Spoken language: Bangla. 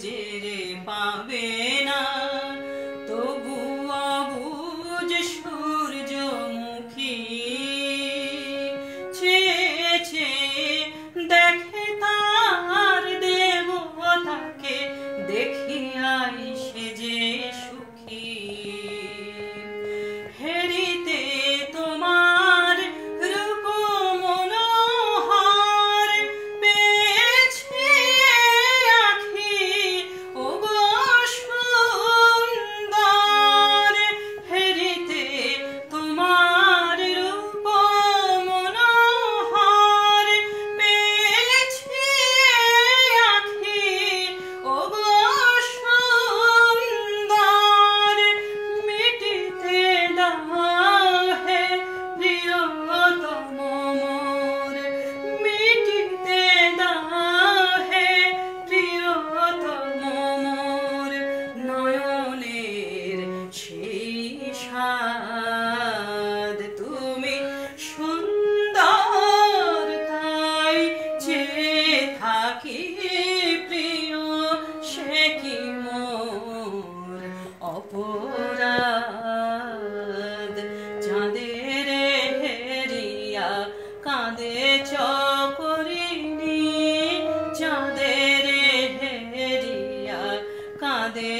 টেরে পাবে না, তবু অবুঝ সূর্যমুখী চেয়ে চেয়ে দেখে তার দেবতাকে, দেখিয়াই সে যে সুখী। হেরিতে তোমার রূপ মনোহর পেয়েছে আঁখি, ওগো সুন্দর। হেরিতে তোমার রূপ মনোহর পেয়েছে আঁখি, ওগো সুন্দর। মিটিতে দাও হে প্রিয়তম মোর, মিটিতে দাও হে প্রিয়তম মোর, নয়নের সেই স্বাদ। তুমি সুন্দর তাই চেয়ে থাকি প্রিয়, সে কি মোর অপরাধ। চাঁদের হেরিয়া কাঁদে চকরিণী, চাঁদের হেরিয়া কাঁদে